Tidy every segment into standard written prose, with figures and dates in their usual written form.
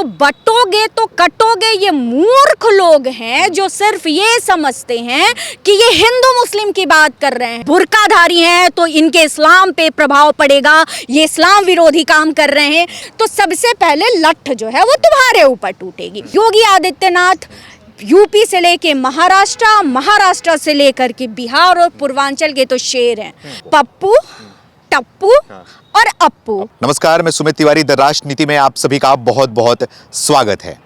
तो बटोगे तो कटोगे ये मूर्ख लोग हैं जो सिर्फ ये समझते हैं कि ये हिंदू मुस्लिम की बात कर रहे हैं, बुर्काधारी हैं तो इनके इस्लाम पे प्रभाव पड़ेगा, ये इस्लाम विरोधी काम कर रहे हैं। तो सबसे पहले लठ जो है वो तुम्हारे ऊपर टूटेगी। योगी आदित्यनाथ यूपी से लेके महाराष्ट्र, महाराष्ट्र से लेकर के बिहार और पूर्वांचल के तो शेर हैं, पप्पू, टप्पू और अप्पू। नमस्कार, मैं सुमित तिवारी, द राष्ट्रनीति में आप सभी का बहुत बहुत स्वागत है।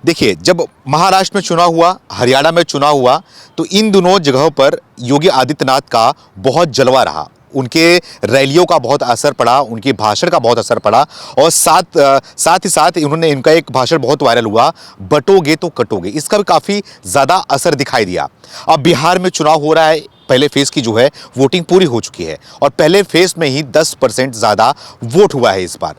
देखिए, जब महाराष्ट्र में चुनाव हुआ, हरियाणा में चुनाव हुआ, तो इन दोनों जगहों पर योगी आदित्यनाथ का बहुत जलवा रहा। उनके रैलियों का बहुत असर पड़ा, उनके भाषण का बहुत असर पड़ा और साथ ही साथ इनका एक भाषण बहुत वायरल हुआ, बटोगे तो कटोगे। इसका भी काफ़ी ज़्यादा असर दिखाई दिया। अब बिहार में चुनाव हो रहा है, पहले फेज़ की जो है वोटिंग पूरी हो चुकी है और पहले फेज़ में ही 10% ज़्यादा वोट हुआ है इस बार।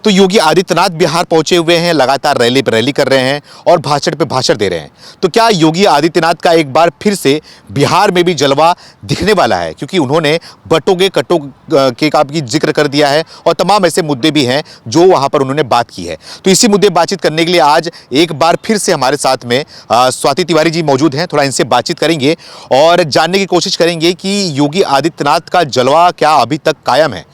तो योगी आदित्यनाथ बिहार पहुंचे हुए हैं, लगातार रैली पर रैली कर रहे हैं और भाषण पे भाषण दे रहे हैं। तो क्या योगी आदित्यनाथ का एक बार फिर से बिहार में भी जलवा दिखने वाला है? क्योंकि उन्होंने बटोगे कटोगे का भी जिक्र कर दिया है और तमाम ऐसे मुद्दे भी हैं जो वहां पर उन्होंने बात की है। तो इसी मुद्दे बातचीत करने के लिए आज एक बार फिर से हमारे साथ में स्वाति तिवारी जी मौजूद हैं। थोड़ा इनसे बातचीत करेंगे और जानने की कोशिश करेंगे कि योगी आदित्यनाथ का जलवा क्या अभी तक कायम है।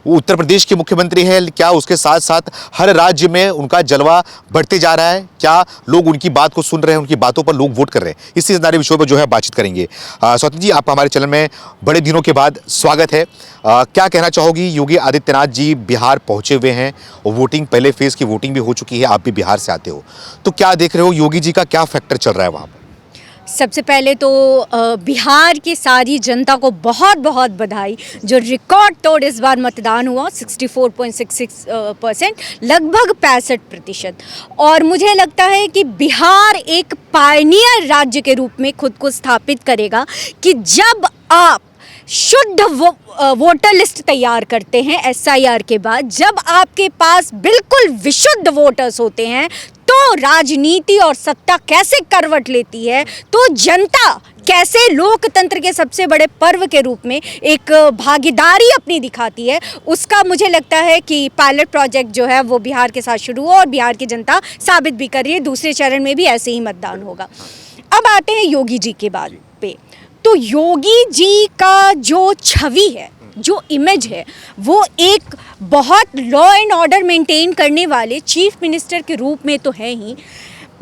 वो उत्तर प्रदेश के मुख्यमंत्री है, क्या उसके साथ साथ हर राज्य में उनका जलवा बढ़ते जा रहा है? क्या लोग उनकी बात को सुन रहे हैं, उनकी बातों पर लोग वोट कर रहे हैं? इसी सारे विषयों पर जो है बातचीत करेंगे। स्वाति जी, आप हमारे चैनल में बड़े दिनों के बाद स्वागत है। क्या कहना चाहोगी? योगी आदित्यनाथ जी बिहार पहुंचे हुए हैं और वोटिंग, पहले फेज़ की वोटिंग भी हो चुकी है, आप भी बिहार से आते हो, तो क्या देख रहे हो योगी जी का क्या फैक्टर चल रहा है वहाँ पर? सबसे पहले तो बिहार की सारी जनता को बहुत बहुत बधाई, जो रिकॉर्ड तोड़ इस बार मतदान हुआ 64.66%, लगभग 65%। और मुझे लगता है कि बिहार एक पायनियर राज्य के रूप में खुद को स्थापित करेगा कि जब आप शुद्ध वोटर लिस्ट तैयार करते हैं SIR के बाद, जब आपके पास बिल्कुल विशुद्ध वोटर्स होते हैं, तो राजनीति और सत्ता कैसे करवट लेती है, तो जनता कैसे लोकतंत्र के सबसे बड़े पर्व के रूप में एक भागीदारी अपनी दिखाती है, उसका मुझे लगता है कि पायलट प्रोजेक्ट जो है वो बिहार के साथ शुरू हुआ और बिहार की जनता साबित भी कर रही है। दूसरे चरण में भी ऐसे ही मतदान होगा। अब आते हैं योगी जी के बाद पे। तो योगी जी का जो छवि है, जो इमेज है, वो एक बहुत लॉ एंड ऑर्डर मेंटेन करने वाले चीफ मिनिस्टर के रूप में तो है ही,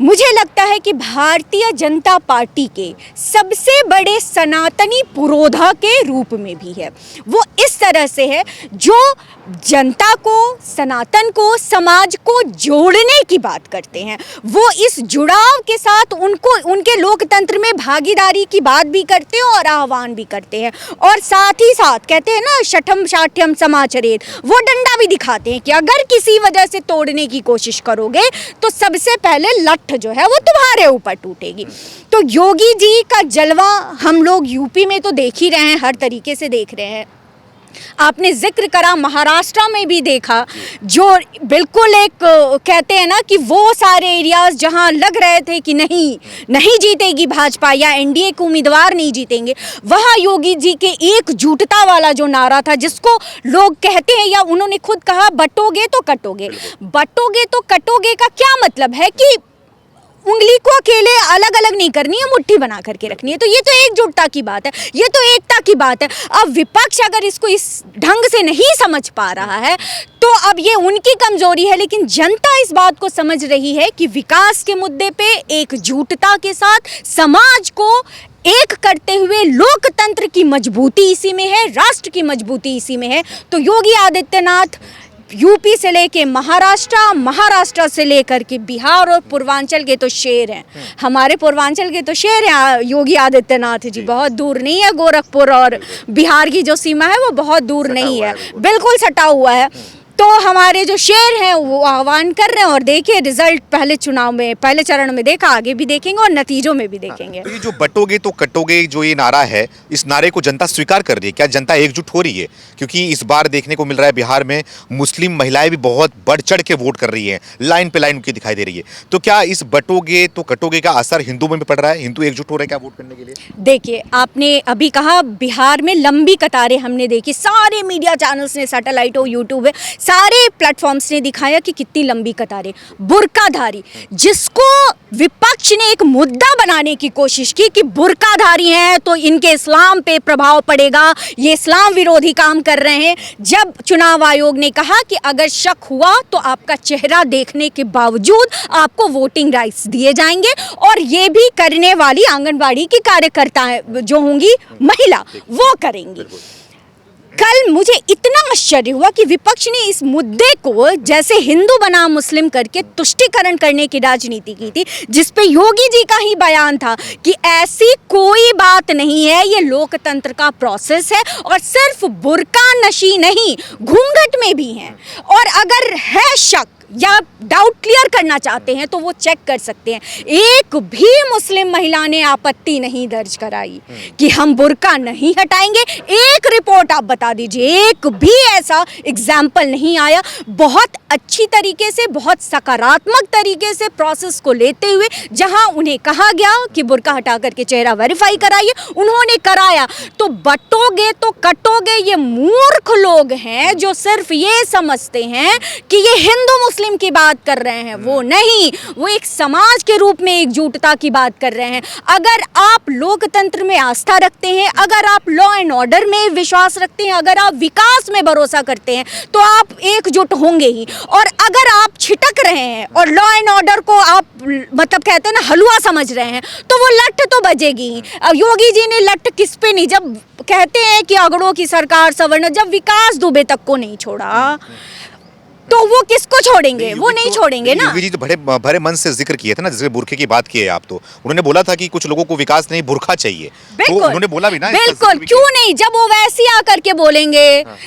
मुझे लगता है कि भारतीय जनता पार्टी के सबसे बड़े सनातनी पुरोधा के रूप में भी है। वो इस तरह से है जो जनता को, सनातन को, समाज को जोड़ने की बात करते हैं। वो इस जुड़ाव के साथ उनको, उनके लोकतंत्र में भागीदारी की बात भी करते हैं और आह्वान भी करते हैं। और साथ ही साथ कहते हैं ना, शठम शाठ्यम समाचरेत, वो डंडा भी दिखाते हैं कि अगर किसी वजह से तोड़ने की कोशिश करोगे तो सबसे पहले लठ जो है वो तुम्हारे ऊपर टूटेगी। तो योगी जी का जलवा हम लोग यूपी में तो देख ही रहे हैं, हर तरीके से देख रहे हैं। आपने जिक्र करा महाराष्ट्र में भी देखा, जो बिल्कुल एक कहते हैं ना कि वो सारे एरियाज जहां लग रहे थे कि नहीं जीतेगी भाजपा या एनडीए के उम्मीदवार नहीं जीतेंगे, वहां योगी जी के एकजुटता वाला जो नारा था, जिसको लोग कहते हैं या उन्होंने खुद कहा, बटोगे तो कटोगे। बटोगे तो कटोगे का क्या मतलब है कि उंगली को अकेले अलग अलग नहीं करनी है, मुट्ठी बना करके रखनी है। तो ये तो एकजुटता की बात है, ये तो एकता की बात है। अब विपक्ष अगर इसको इस ढंग से नहीं समझ पा रहा है तो अब ये उनकी कमजोरी है, लेकिन जनता इस बात को समझ रही है कि विकास के मुद्दे पे एकजुटता के साथ समाज को एक करते हुए लोकतंत्र की मजबूती इसी में है, राष्ट्र की मजबूती इसी में है। तो योगी आदित्यनाथ यूपी से लेके महाराष्ट्र, महाराष्ट्र से लेकर के बिहार और पूर्वांचल के तो शेर हैं, हमारे पूर्वांचल के तो शेर हैं योगी आदित्यनाथ जी। बहुत दूर नहीं है, गोरखपुर और बिहार की जो सीमा है वो बहुत दूर नहीं है, बिल्कुल सटा हुआ है। तो हमारे जो शेर हैं वो आह्वान कर रहे हैं और देखिए रिजल्ट पहले चुनाव में, पहले चरण में देखा, आगे भी देखेंगे और नतीजों में भी देखेंगे। तो ये जो बटोगे तो कटोगे जो ये नारा है, इस नारे को जनता स्वीकार कर रही है? क्या जनता एकजुट हो रही है? क्योंकि इस बार देखने को मिल रहा है बिहार में मुस्लिम महिलाएं भी बहुत बढ़ चढ़ के वोट कर रही हैं, लाइन पे लाइन उनकी दिखाई दे रही है। तो क्या इस बटोगे तो कटोगे का असर हिंदू में भी पड़ रहा है? हिंदू एकजुट हो रहे हैं क्या वोट करने के लिए? देखिए, आपने अभी कहा बिहार में लंबी कतारें हमने देखी, सारे मीडिया चैनल्स ने, सैटेलाइट हो, यूट्यूब है, सारे प्लेटफॉर्म्स ने दिखाया कि कितनी लंबी कतारें, बुर्काधारी, जिसको विपक्ष ने एक मुद्दा बनाने की कोशिश की कि बुर्काधारी हैं तो इनके इस्लाम पे प्रभाव पड़ेगा, ये इस्लाम विरोधी काम कर रहे हैं। जब चुनाव आयोग ने कहा कि अगर शक हुआ तो आपका चेहरा देखने के बावजूद आपको वोटिंग राइट्स दिए जाएंगे, और ये भी करने वाली आंगनबाड़ी की कार्यकर्ता जो होंगी महिला वो करेंगी। कल मुझे इतना आश्चर्य हुआ कि विपक्ष ने इस मुद्दे को जैसे हिंदू बनाम मुस्लिम करके तुष्टीकरण करने की राजनीति की थी, जिस पे योगी जी का ही बयान था कि ऐसी कोई बात नहीं है, ये लोकतंत्र का प्रोसेस है और सिर्फ बुर्का नशी नहीं घूंघट में भी हैं, और अगर है शक या डाउट क्लियर करना चाहते हैं तो वो चेक कर सकते हैं। एक भी मुस्लिम महिला ने आपत्ति नहीं दर्ज कराई कि हम बुर्का नहीं हटाएंगे। एक रिपोर्ट आप बता दीजिए, एक भी ऐसा एग्जाम्पल नहीं आया। बहुत अच्छी तरीके से, बहुत सकारात्मक तरीके से प्रोसेस को लेते हुए, जहां उन्हें कहा गया कि बुर्का हटा करके चेहरा वेरीफाई कराइए, उन्होंने कराया। तो बटोगे तो कटोगे, ये मूर्ख लोग हैं जो सिर्फ ये समझते हैं कि ये हिंदू मुस्लिम की बात कर रहे हैं। वो नहीं, वो एक समाज के रूप में एकजुटता की बात कर रहे हैं। अगर आप लोकतंत्र में आस्था रखते हैं, अगर आप लॉ एंड ऑर्डर में विश्वास रखते हैं, अगर आप विकास में भरोसा करते हैं तो आप एकजुट होंगे ही। और अगर आप छिटक रहे हैं और लॉ एंड ऑर्डर को आप मतलब कहते हैं ना हलवा समझ रहे हैं, तो वो लठ तो बजेगी ही। अब योगी जी ने लठ किस पे नहीं, जब कहते हैं कि अगड़ों की सरकार सवर्ण, जब विकास दुबे तक को नहीं छोड़ा तो वो किसको छोड़ेंगे? वो नहीं छोड़ेंगे ना। योगी जी तो भरे मन से जिक्र किए थे ना, जैसे बुरखे की बात की है आप, तो उन्होंने बोला था कि कुछ लोगों को विकास नहीं बुरखा चाहिए, तो उन्होंने बोला भी ना। बिल्कुल, क्यों नहीं? जब वो वैसी आकर के बोलेंगे,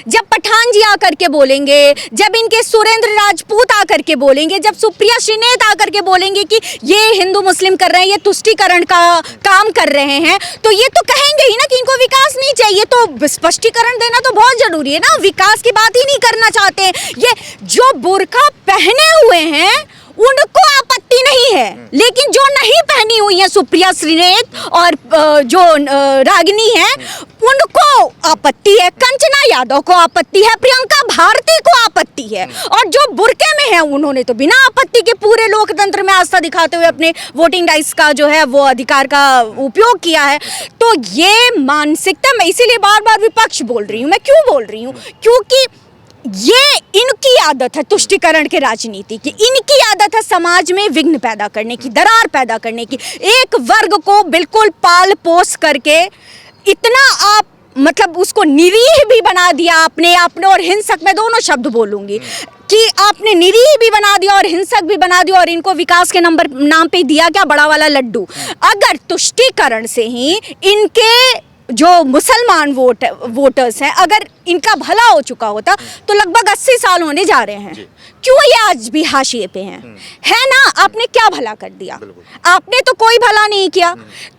जब पठान जी आकर के बोलेंगे, जब इनके सुरेंद्र राजपूत आकर के बोलेंगे, जब सुप्रिया श्रीनेत आकर के बोलेंगे कि ये हिंदू मुस्लिम कर रहे हैं, ये तुष्टीकरण का काम कर रहे हैं, तो ये तो कहेंगे ही ना कि इनको विकास नहीं चाहिए। तो स्पष्टीकरण देना तो बहुत जरूरी है ना। विकास की बात ही नहीं करना चाहते। ये जो बुर्का पहने हुए हैं उनको आपत्ति नहीं है, लेकिन जो नहीं पहनी हुई है, सुप्रिया श्रीनेत और जो रागिनी है, उनको आपत्ति है। कंचना यादव को आपत्ति है, प्रियंका भारती को आपत्ति है, और जो बुर्के में है उन्होंने तो बिना आपत्ति के पूरे लोकतंत्र में आस्था दिखाते हुए अपने वोटिंग राइट्स का जो है वो अधिकार का उपयोग किया है। तो ये मानसिकता, मैं इसीलिए बार बार विपक्ष बोल रही हूँ। मैं क्यों बोल रही हूँ? क्योंकि ये इनकी आदत है तुष्टीकरण के राजनीति की। इनकी आदत है समाज में विघ्न पैदा करने की, दरार पैदा करने की। एक वर्ग को बिल्कुल पाल पोस करके इतना आप मतलब उसको निरीह भी बना दिया आपने, और हिंसक, मैं दोनों शब्द बोलूंगी कि आपने निरीह भी बना दिया और हिंसक भी बना दिया, और इनको विकास के नाम पे दिया क्या? बड़ा वाला लड्डू। अगर तुष्टीकरण से ही इनके जो मुसलमान वोटर्स हैं, अगर इनका भला हो चुका होता तो लगभग 80 साल होने जा रहे हैं। क्यों ये आज भी हाशिए पे हैं? है ना? आपने क्या भला कर दिया? आपने तो कोई भला नहीं किया।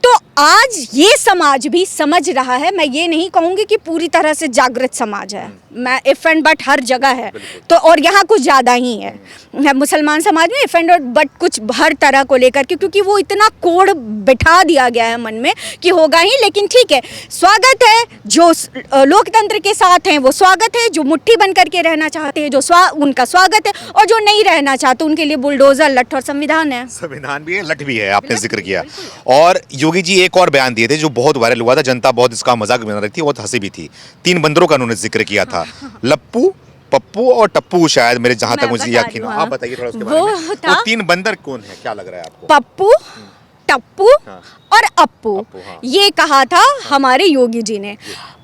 तो आज ये समाज भी समझ रहा है। मैं ये नहीं कहूँगी कि पूरी तरह से जागृत समाज है, मैं इफ एंड बट हर जगह है, तो और यहाँ कुछ ज़्यादा ही है मुसलमान समाज में, इफ एंड बट कुछ हर तरह को लेकर के, क्योंकि वो इतना कोड बिठा दिया गया है मन में कि होगा ही। लेकिन ठीक है, स्वागत है जो लोकतंत्र के साथ हैं वो स्वागत है, जो मुट्ठी बन करके रहना चाहते हैं जो उनका स्वागत है, और जो नहीं रहना चाहते उनके लिए बुलडोजर, लठ और संविधान है। संविधान भी है, लठ भी है, आपने जिक्र किया। और योगी जी एक और बयान दिए थे जो बहुत वायरल हुआ था, जनता बहुत इसका मजाक बना रही थी, बहुत हंसी भी थी। 3 बंदरों का उन्होंने जिक्र किया था, लप्पू, पप्पू और टप्पू, शायद मेरे जहां तक मुझे यकीन हो। आप बताइए थोड़ा उसके बारे में। वो 3 बंदर कौन है, क्या लग रहा है आपको? पप्पू, टप्पू और अप्पू, ये कहा था हमारे योगी जी ने।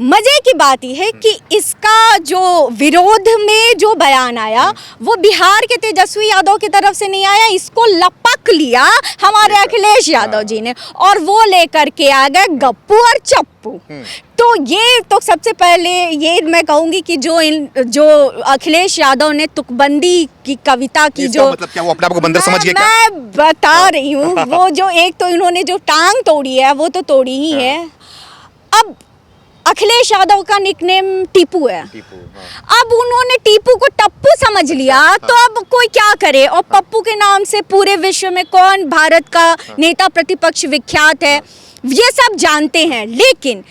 मजे की बात यह है कि इसका जो विरोध में जो बयान आया वो बिहार के तेजस्वी यादव की तरफ से नहीं आया, इसको लपक लिया हमारे अखिलेश यादव जी ने, और वो लेकर के आ गए गप्पू और चप्पू। तो ये तो सबसे पहले ये मैं कहूँगी कि जो अखिलेश यादव ने तुकबंदी की कविता की, जो मतलब क्या वो अपने आप को बंदर समझ गए? मैं बता रही हूँ, वो जो एक तो इन्होंने जो टांग तोड़ी है वो तो तोड़ी ही है। अब अखिलेश यादव का निकनेम टीपू है, अब उन्होंने टीपू को टप्पू समझ लिया, तो अब कोई क्या करे। और पप्पू के नाम से पूरे विश्व में कौन भारत का नेता प्रतिपक्ष विख्यात है, ये सब जानते हैं। लेकिन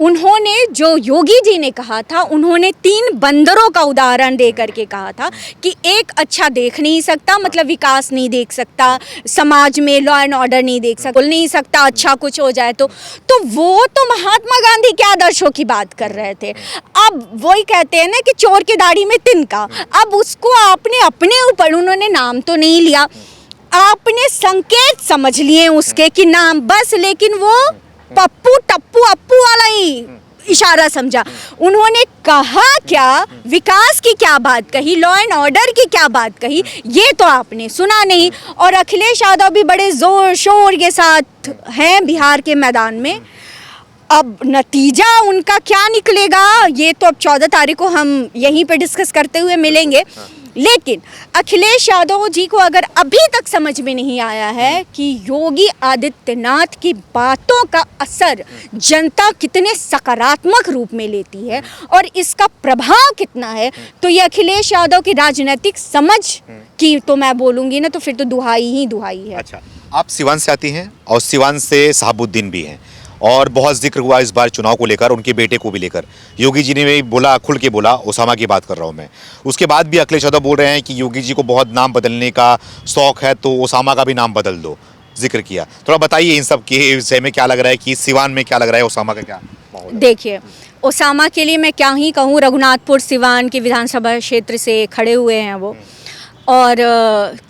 उन्होंने जो योगी जी ने कहा था, उन्होंने 3 बंदरों का उदाहरण दे करके कहा था कि एक अच्छा देख नहीं सकता, मतलब विकास नहीं देख सकता, समाज में लॉ एंड ऑर्डर नहीं देख सकता, बोल नहीं सकता अच्छा कुछ हो जाए तो वो तो महात्मा गांधी के आदर्शों की बात कर रहे थे। अब वही कहते हैं ना कि चोर की दाढ़ी में तिनका, अब उसको आपने अपने ऊपर, उन्होंने नाम तो नहीं लिया, आपने संकेत समझ लिए उसके कि नाम बस, लेकिन वो पप्पू टप्पू अप्पू वाला ही इशारा समझा। उन्होंने कहा क्या, विकास की क्या बात कही, लॉ एंड ऑर्डर की क्या बात कही, ये तो आपने सुना नहीं। और अखिलेश यादव भी बड़े जोर शोर के साथ हैं बिहार के मैदान में। अब नतीजा उनका क्या निकलेगा ये तो अब 14 तारीख को हम यहीं पे डिस्कस करते हुए मिलेंगे। लेकिन अखिलेश यादव जी को अगर अभी तक समझ में नहीं आया है कि योगी आदित्यनाथ की बातों का असर जनता कितने सकारात्मक रूप में लेती है और इसका प्रभाव कितना है, तो ये अखिलेश यादव की राजनीतिक समझ की तो मैं बोलूँगी ना, तो फिर तो दुहाई ही दुहाई है। अच्छा, आप सिवान से आती हैं और सिवान से शहाबुद्दीन भी हैं और बहुत जिक्र हुआ इस बार चुनाव को लेकर, उनके बेटे को भी लेकर। योगी जी ने भी बोला, खुल के बोला, ओसामा की बात कर रहा हूँ मैं। उसके बाद भी अखिलेश यादव बोल रहे हैं कि योगी जी को बहुत नाम बदलने का शौक है, तो ओसामा का भी नाम बदल दो, जिक्र किया। थोड़ा बताइए इन सब के विषय में क्या लग रहा है कि सिवान में क्या लग रहा है, ओसामा का क्या माहौल है? देखिए, ओसामा के लिए मैं क्या ही कहूँ, रघुनाथपुर सिवान के विधानसभा क्षेत्र से खड़े हुए हैं वो, और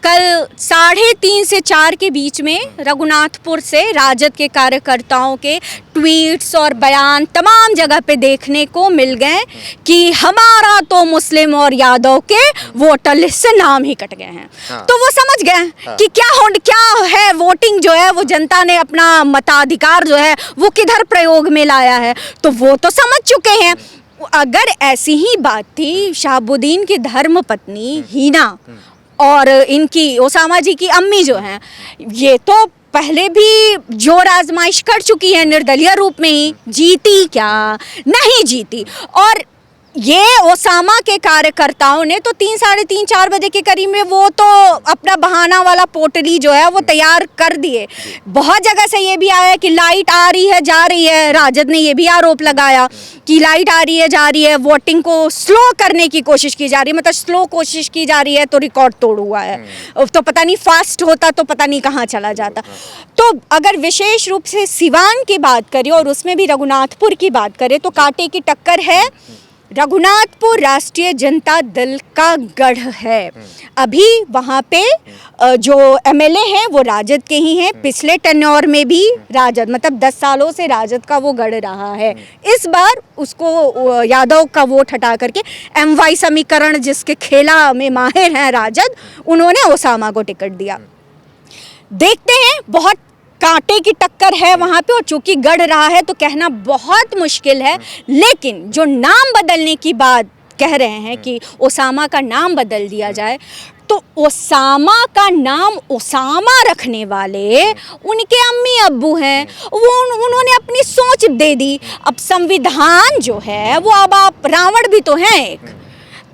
कल 3:30 से 4 के बीच में रघुनाथपुर से राजद के कार्यकर्ताओं के ट्वीट्स और बयान तमाम जगह पे देखने को मिल गए कि हमारा तो मुस्लिम और यादव के वोटर लिस्ट से नाम ही कट गए हैं। तो वो समझ गए कि क्या है, वोटिंग जो है वो जनता ने अपना मताधिकार जो है वो किधर प्रयोग में लाया है, तो वो तो समझ चुके हैं। अगर ऐसी ही बात थी, शहाबुद्दीन की धर्म पत्नी हीना और इनकी ओसामा जी की अम्मी जो हैं, ये तो पहले भी जोर आजमाइश कर चुकी है निर्दलीय रूप में ही, जीती क्या, नहीं जीती। और ये ओसामा के कार्यकर्ताओं ने तो 3, साढ़े 3, 4 बजे के करीब में वो तो अपना बहाना वाला पोटली जो है वो तैयार कर दिए। बहुत जगह से ये भी आया कि लाइट आ रही है जा रही है, राजद ने ये भी आरोप लगाया कि लाइट आ रही है जा रही है, वोटिंग को स्लो करने की कोशिश की जा रही है, मतलब स्लो कोशिश की जा रही है तो रिकॉर्ड तोड़ हुआ है, तो पता नहीं फास्ट होता तो पता नहीं कहाँ चला जाता। तो अगर विशेष रूप से सिवान की बात करें और उसमें भी रघुनाथपुर की बात करें तो कांटे की टक्कर है। रघुनाथपुर राष्ट्रीय जनता दल का गढ़ है। अभी वहाँ पे जो एमएलए हैं वो राजद के ही हैं, पिछले टेन्योर में भी राजद, मतलब 10 सालों से राजद का वो गढ़ रहा है। इस बार उसको यादव का वोट हटा करके एमवाई समीकरण जिसके खेला में माहिर हैं राजद, उन्होंने ओसामा को टिकट दिया। देखते हैं, बहुत कांटे की टक्कर है वहाँ पे, और चूंकि गढ़ रहा है तो कहना बहुत मुश्किल है। लेकिन जो नाम बदलने की बात कह रहे हैं कि ओसामा का नाम बदल दिया जाए, तो ओसामा का नाम ओसामा रखने वाले उनके अम्मी अब्बू हैं, वो उन्होंने अपनी सोच दे दी। अब संविधान जो है वो, अब आप रावण भी तो हैं एक,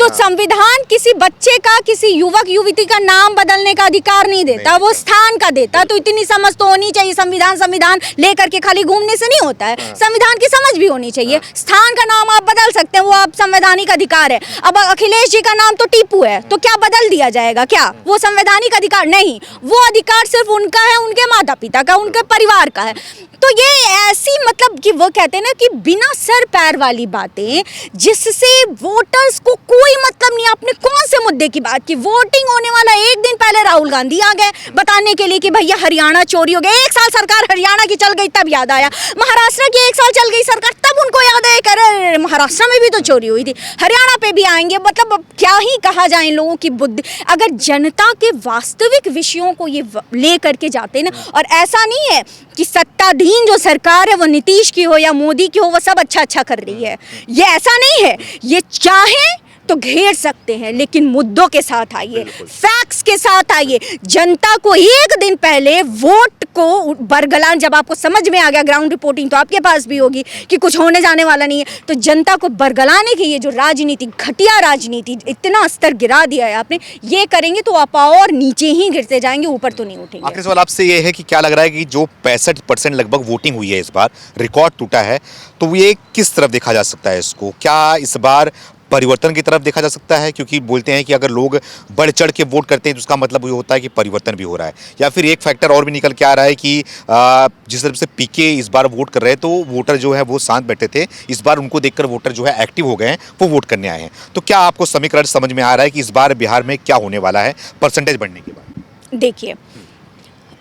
तो संविधान किसी बच्चे का, किसी युवक युवती का नाम बदलने का अधिकार नहीं देता, वो स्थान का देता। तो इतनी समझ तो होनी चाहिए, संविधान लेकर के खाली घूमने से नहीं होता है, संविधान की समझ भी होनी चाहिए। स्थान का नाम आप बदल सकते हैं, वो आप संवैधानिक अधिकार है। अब अखिलेश जी का नाम तो टीपू है, तो क्या बदल दिया जाएगा क्या? वो संवैधानिक अधिकार नहीं, वो अधिकार सिर्फ उनका है, उनके माता पिता का, उनके परिवार का है। तो ये ऐसी, मतलब कि वो कहते हैं ना कि बिना सर पैर वाली बातें, जिससे वोटर्स को कोई मतलब नहीं। आपने कौन से मुद्दे की बात की? वोटिंग होने वाला एक दिन पहले राहुल गांधी आ गए बताने के लिए कि भैया हरियाणा चोरी हो गया। 1 साल सरकार हरियाणा की चल गई तब याद आया, महाराष्ट्र की 1 साल चल गई सरकार तब उनको याद आया, अरे महाराष्ट्र में भी तो चोरी हुई थी, हरियाणा पे भी आएंगे। मतलब क्या ही कहा जाए इन लोगों की बुद्धि। अगर जनता के वास्तविक विषयों को ये ले करके जाते ना, और ऐसा नहीं है कि सत्ताधीन जो सरकार है वो नीतीश की हो या मोदी की हो, वो सब अच्छा कर रही है, ये ऐसा नहीं है। ये चाहे तो घेर सकते हैं, लेकिन मुद्दों के साथ आइए, फैक्ट्स के साथ आइए। जनता को एक दिन पहले वोट आपको बरगलान, जब आपको समझ में आ गया, ग्राउंड रिपोर्टिंग तो आपके पास भी होगी कि कुछ होने जाने वाला नहीं है, तो जनता को बरगलाने की ये जो राजनीति, घटिया राजनीति, इतना स्तर गिरा दिया है आपने, ये करेंगे तो आप और नीचे ही गिरते जाएंगे, ऊपर तो नहीं उठेंगे। आखिरी सवाल आपसे ये है कि क्या लग रहा है कि जो 65% लगभग वोटिंग हुई है इस बार, रिकॉर्ड टूटा है, तो ये किस तरफ देखा जा सकता है इसको? क्या इस बार परिवर्तन की तरफ देखा जा सकता है? क्योंकि बोलते हैं कि अगर लोग बढ़ चढ़ के वोट करते हैं तो उसका मतलब ये होता है कि परिवर्तन भी हो रहा है। या फिर एक फैक्टर और भी निकल के आ रहा है कि जिस तरह से पीके इस बार वोट कर रहे हैं तो वोटर जो है वो शांत बैठे थे, इस बार उनको देखकर वोटर जो है एक्टिव हो गए हैं, वो वोट करने आए हैं। तो क्या आपको समीकरण समझ में आ रहा है कि इस बार बिहार में क्या होने वाला है परसेंटेज बढ़ने के बाद? देखिए,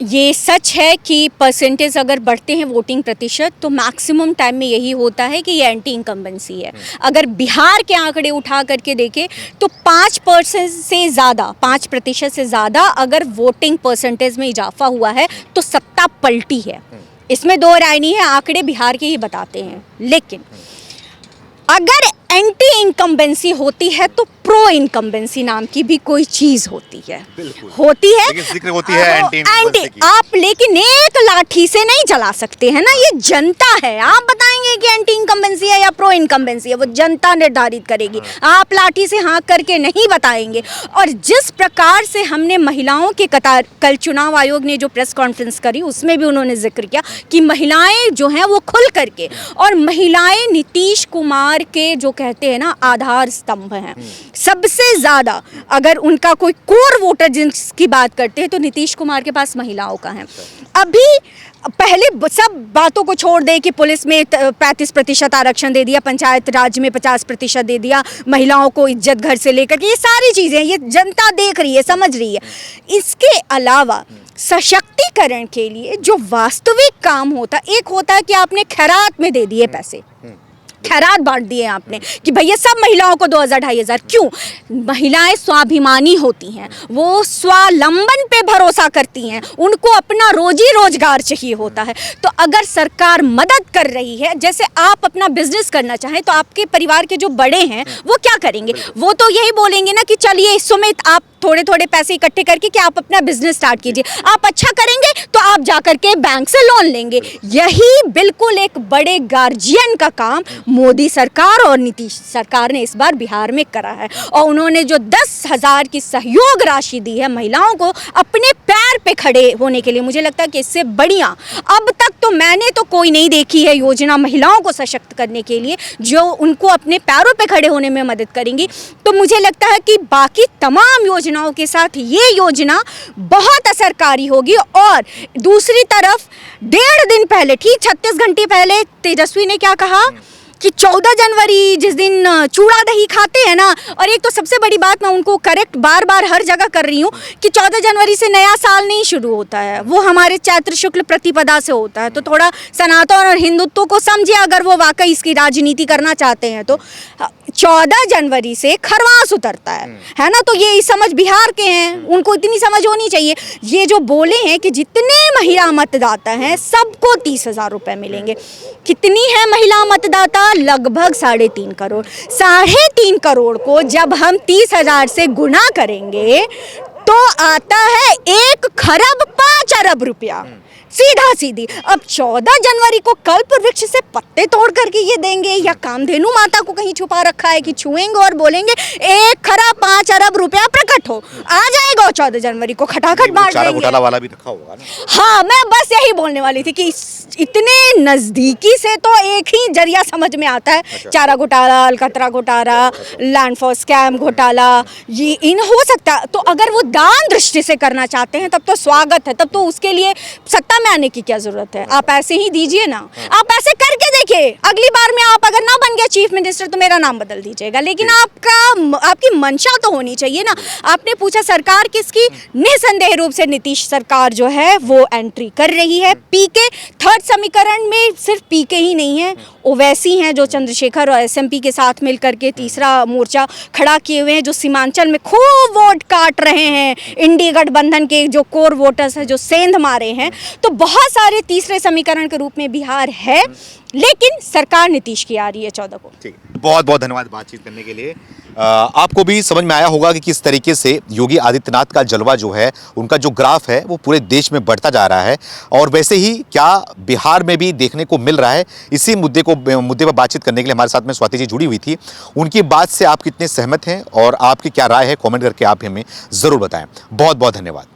ये सच है कि परसेंटेज अगर बढ़ते हैं वोटिंग प्रतिशत, तो मैक्सिमम टाइम में यही होता है कि ये एंटी इनकम्बेंसी है। अगर बिहार के आंकड़े उठा करके देखें तो 5% से ज़्यादा, 5% से ज़्यादा अगर वोटिंग परसेंटेज में इजाफा हुआ है तो सत्ता पलटी है, इसमें दो राय नहीं है, आंकड़े बिहार के ही बताते हैं। लेकिन अगर एंटी इनकम्बेंसी होती है तो प्रो इनकम्बेंसी नाम की भी कोई चीज होती है, होती है, लेकिन जिक्र होती है एंटी आप, लेकिन एक लाठी से नहीं चला सकते हैं ना, ये जनता है। आप बताएंगे कि एंटी इनकम्बेंसी है या प्रो इनकम्बेंसी है, वो जनता निर्धारित करेगी, आप लाठी से हाँक करके नहीं बताएंगे। और जिस प्रकार से हमने महिलाओं के कतार, कल चुनाव आयोग ने जो प्रेस कॉन्फ्रेंस करी उसमें भी उन्होंने जिक्र किया कि महिलाएं जो हैं वो खुल करके, और महिलाएं नीतीश कुमार के जो कहते हैं ना आधार स्तंभ हैं, सबसे ज्यादा अगर उनका कोई कोर वोटर जिसकी बात करते हैं तो नीतीश कुमार के पास महिलाओं का है। अभी पहले सब बातों को छोड़ दे कि पुलिस में 35% आरक्षण दे दिया, पंचायत राज में 50% दे दिया, महिलाओं को इज्जत घर से लेकर के, ये सारी चीज़ें ये जनता देख रही है, समझ रही है। इसके अलावा सशक्तिकरण के लिए जो वास्तविक काम होता, एक होता है कि आपने खैरात में दे दिए पैसे, खैरात बांट दिए आपने कि भैया सब महिलाओं को 2000-2500, क्यों? महिलाएं स्वाभिमानी होती हैं, वो स्वावलंबन पे भरोसा करती हैं, उनको अपना रोजी रोजगार चाहिए होता है। तो अगर सरकार मदद कर रही है, जैसे आप अपना बिजनेस करना चाहें तो आपके परिवार के जो बड़े हैं वो क्या करेंगे? वो तो यही बोलेंगे ना कि चलिए सुमित आप थोड़े थोड़े पैसे इकट्ठे करके कि आप अपना बिजनेस स्टार्ट कीजिए, आप अच्छा करेंगे तो आप जाकर के बैंक से लोन लेंगे। यही बिल्कुल एक बड़े गार्जियन का काम मोदी सरकार और नीतीश सरकार ने इस बार बिहार में करा है। और उन्होंने जो 10,000 की सहयोग राशि दी है महिलाओं को अपने पैर पे खड़े होने के लिए, मुझे लगता है कि इससे बढ़िया अब तक तो मैंने तो कोई नहीं देखी है योजना महिलाओं को सशक्त करने के लिए जो उनको अपने पैरों पे खड़े होने में मदद करेंगी। तो मुझे लगता है कि बाकी तमाम योजनाओं के साथ ये योजना बहुत असरकारी होगी। और दूसरी तरफ 1.5 दिन पहले, ठीक 36 घंटे पहले तेजस्वी ने क्या कहा कि 14 जनवरी जिस दिन चूड़ा दही खाते हैं ना, और एक तो सबसे बड़ी बात मैं उनको करेक्ट बार बार हर जगह कर रही हूँ कि 14 जनवरी से नया साल नहीं शुरू होता है, वो हमारे चैत्र शुक्ल प्रतिपदा से होता है। तो थोड़ा सनातन और हिंदुत्व को समझिए अगर वो वाकई इसकी राजनीति करना चाहते हैं तो। 14 जनवरी से खरवास उतरता है ना, तो ये समझ बिहार के हैं, उनको इतनी समझ होनी चाहिए। ये जो बोले हैं कि जितने महिला मतदाता हैं सबको 30,000 रुपये मिलेंगे, कितनी है महिला मतदाता? लगभग 3.5 करोड़। 3.5 करोड़ को जब हम 30,000 से गुना करेंगे तो आता है 1 खरब 5 अरब रुपया, सीधा सीधी। अब 14 जनवरी को कल्प वृक्ष से पत्ते तोड़ करके ये देंगे, या कामधेनु माता को कहीं छुपा रखा है कि छुएंगे और बोलेंगे 1 खरब 5 अरब रुपया प्रकट हो, आ जाएगा 14 जनवरी को खटाखट बांट देंगे। घोटाला वाला भी रखा होगा ना? हाँ, मैं बस यही बोलने वाली थी कि इतने नजदीकी से तो एक ही जरिया समझ में आता है। अच्छा। चारा घोटाला, अलकतरा घोटाला, लैंड फॉर स्कैम घोटाला, ये इन हो सकता है। तो अगर वो दान दृष्टि से करना चाहते हैं तब तो स्वागत है, तब तो उसके लिए सत्ता में आने की क्या जरूरत है, आप ऐसे ही दीजिए ना। आप ऐसे करके देखिए, अगली बार में आप अगर ना बन गए चीफ मिनिस्टर तो मेरा नाम बदल दीजिएगा, लेकिन आपकी मंशा तो होनी चाहिए ना। आपने पूछा सरकार किसकी, निसंदेह रूप से नीतीश सरकार जो है वो एंट्री कर रही है। पीके थर्ड समीकरण में सिर्फ पीके ही नहीं है, ओवैसी हैं जो चंद्रशेखर और एसएमपी के साथ मिलकर के तीसरा मोर्चा खड़ा किए हुए हैं, जो सीमांचल में खूब वोट काट रहे हैं, इंडी गठबंधन के जो कोर वोटर्स हैं जो सेंध मारे हैं। तो बहुत सारे तीसरे समीकरण के रूप में बिहार है, लेकिन सरकार नीतीश की आ रही है 14 को। ठीक, बहुत बहुत धन्यवाद बातचीत करने के लिए। आपको भी समझ में आया होगा कि किस तरीके से योगी आदित्यनाथ का जलवा जो है, उनका जो ग्राफ है वो पूरे देश में बढ़ता जा रहा है। और वैसे ही क्या बिहार में भी देखने को मिल रहा है। इसी मुद्दे पर बातचीत करने के लिए हमारे साथ में स्वाति जी जुड़ी हुई थी। उनकी बात से आप कितने सहमत हैं और आपकी क्या राय है, कमेंट करके आप हमें ज़रूर बताएं। बहुत बहुत धन्यवाद।